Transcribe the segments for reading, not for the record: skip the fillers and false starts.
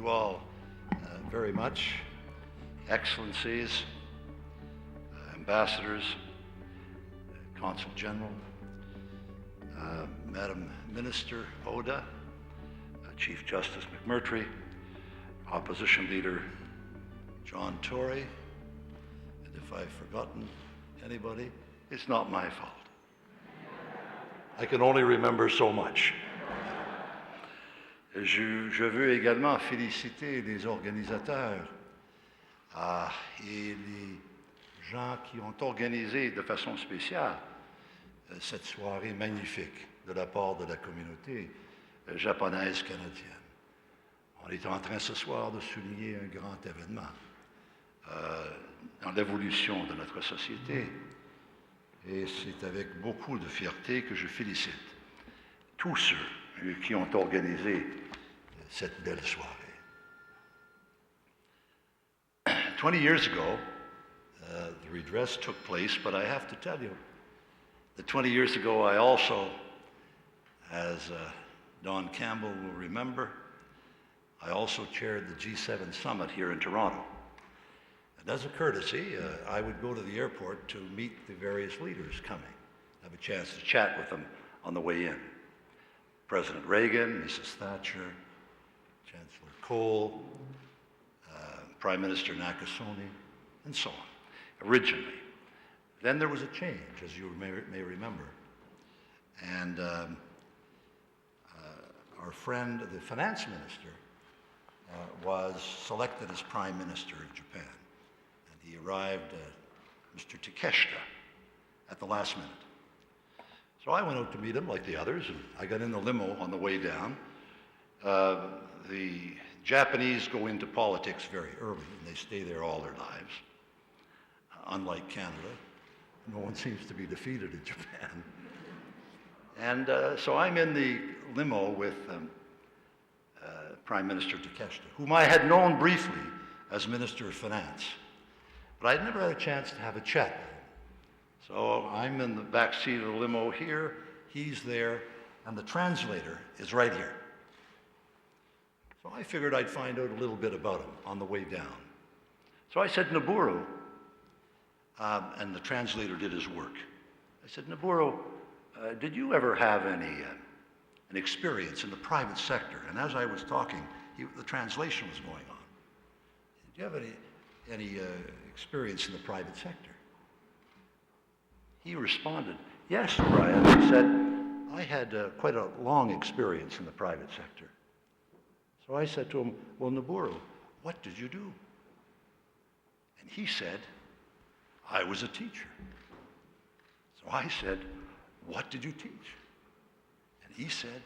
all very much, Excellencies, Ambassadors, Consul General, Madam Minister Oda, Chief Justice McMurtry, Opposition Leader John Tory, and if I've forgotten anybody, it's not my fault. I can only remember so much. Je veux également féliciter les organisateurs et les gens qui ont organisé de façon spéciale cette soirée magnifique de la part de la communauté japonaise canadienne. On est en train ce soir de souligner un grand événement dans l'évolution de notre société. Et c'est avec beaucoup de fierté que je félicite tous ceux qui ont organisé cette belle soirée. 20 years ago, the redress took place, but I have to tell you that 20 years ago I also, as Don Campbell will remember, I also chaired the G7 summit here in Toronto. And as a courtesy, I would go to the airport to meet the various leaders coming, have a chance to chat with them on the way in. President Reagan, Mrs. Thatcher, Chancellor Kohl, Prime Minister Nakasone, and so on, originally. Then there was a change, as you may remember. And our friend, the finance minister, was selected as Prime Minister of Japan. And he arrived, Mr. Takeshita, at the last minute. So I went out to meet him like the others, and I got in the limo on the way down. The Japanese go into politics very early, and they stay there all their lives. Unlike Canada, no one seems to be defeated in Japan. And so I'm in the limo with Prime Minister Takeshita, whom I had known briefly as Minister of Finance, but I'd never had a chance to have a chat with him. So I'm in the back seat of the limo here, he's there, and the translator is right here. So I figured I'd find out a little bit about him on the way down. So I said, Naburo, and the translator did his work. I said, Naburo, did you ever have an experience in the private sector? And as I was talking, the translation was going on. Did you have any experience in the private sector? He responded, yes, Brian. He said, I had quite a long experience in the private sector. So I said to him, well, Naburo, what did you do? And he said, I was a teacher. So I said, what did you teach? And he said,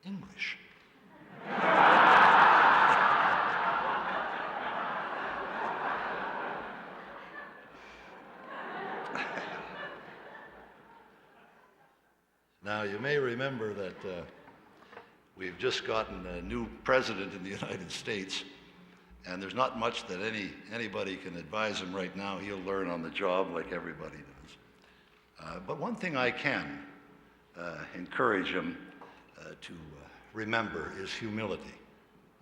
English. Now, you may remember that we've just gotten a new president in the United States, and there's not much that anybody can advise him right now. He'll learn on the job like everybody does. But one thing I can encourage him to remember is humility.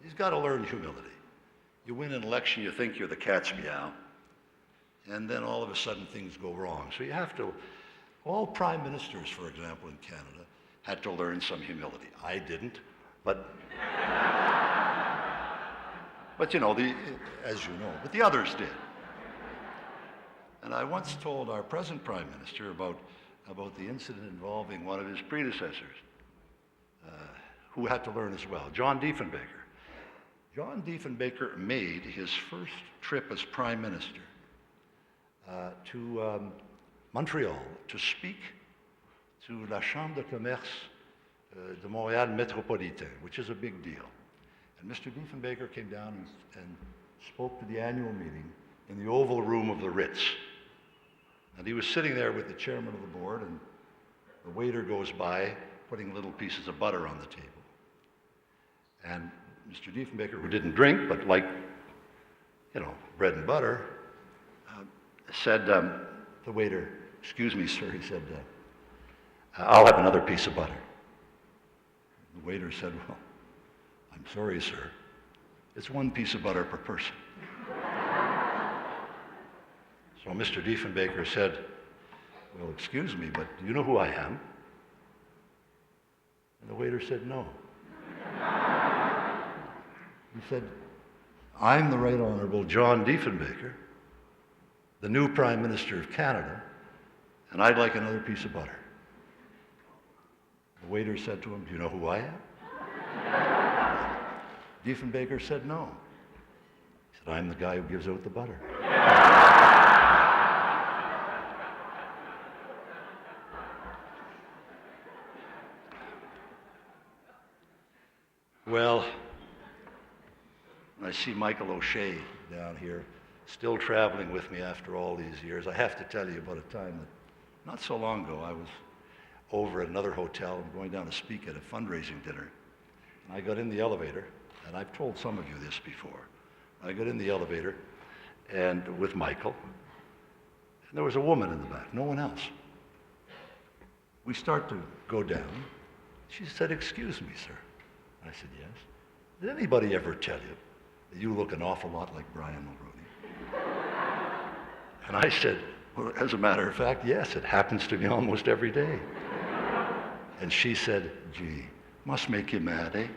He's got to learn humility. You win an election, you think you're the cat's meow, and then all of a sudden things go wrong. So you have to, all prime ministers, for example, in Canada, had to learn some humility. I didn't, but you know, as you know, but the others did. And I once told our present prime minister about the incident involving one of his predecessors, who had to learn as well, John Diefenbaker. John Diefenbaker made his first trip as prime minister to Montreal to speak to la Chambre de Commerce de Montréal Métropolitain, which is a big deal. And Mr. Diefenbaker came down and spoke to the annual meeting in the Oval Room of the Ritz. And he was sitting there with the chairman of the board, and the waiter goes by putting little pieces of butter on the table. And Mr. Diefenbaker, who didn't drink, but liked, you know, bread and butter, said, the waiter, excuse me, sir, he said, I'll have another piece of butter. The waiter said, well, I'm sorry, sir. It's 1 piece of butter per person. So Mr. Diefenbaker said, well, excuse me, but do you know who I am? And the waiter said, no. He said, I'm the Right Honorable John Diefenbaker, the new Prime Minister of Canada, and I'd like another piece of butter. The waiter said to him, do you know who I am? Diefenbaker said, no. He said, I'm the guy who gives out the butter. Well, I see Michael O'Shea down here, still traveling with me after all these years. I have to tell you about a time that not so long ago I was over at another hotel and going down to speak at a fundraising dinner. And I got in the elevator, and I've told some of you this before. I got in the elevator and with Michael, and there was a woman in the back, no one else. We start to go down. She said, excuse me, sir. I said, yes. Did anybody ever tell you that you look an awful lot like Brian Mulroney? And I said, well, as a matter of fact, yes, it happens to me almost every day. And she said, gee, must make you mad, eh?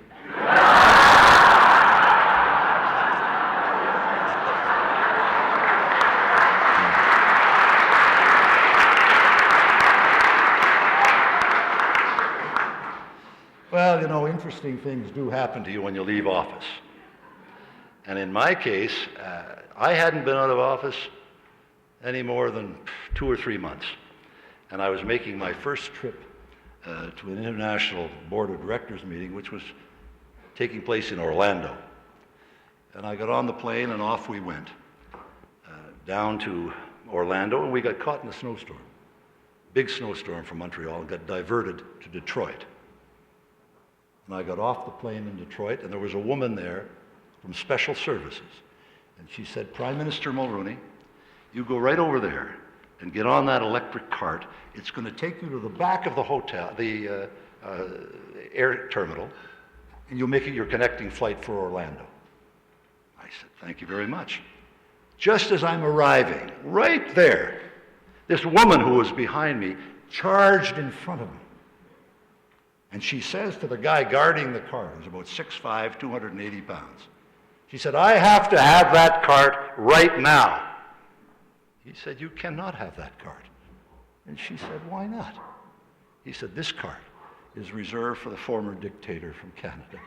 Well, you know, interesting things do happen to you when you leave office. And in my case, I hadn't been out of office any more than 2 or 3 months. And I was making my first trip to an international board of directors meeting, which was taking place in Orlando. And I got on the plane and off we went down to Orlando, and we got caught in a snowstorm. Big snowstorm from Montreal, and got diverted to Detroit. And I got off the plane in Detroit, and there was a woman there from Special Services. And she said, Prime Minister Mulroney, you go right over there and get on that electric cart. It's going to take you to the back of the hotel, the air terminal, and you'll make it your connecting flight for Orlando. I said, thank you very much. Just as I'm arriving, right there, this woman who was behind me charged in front of me. And she says to the guy guarding the cart, who's about 6'5", 280 pounds, she said, I have to have that cart right now. He said, you cannot have that cart. And she said, why not? He said, this cart is reserved for the former dictator from Canada.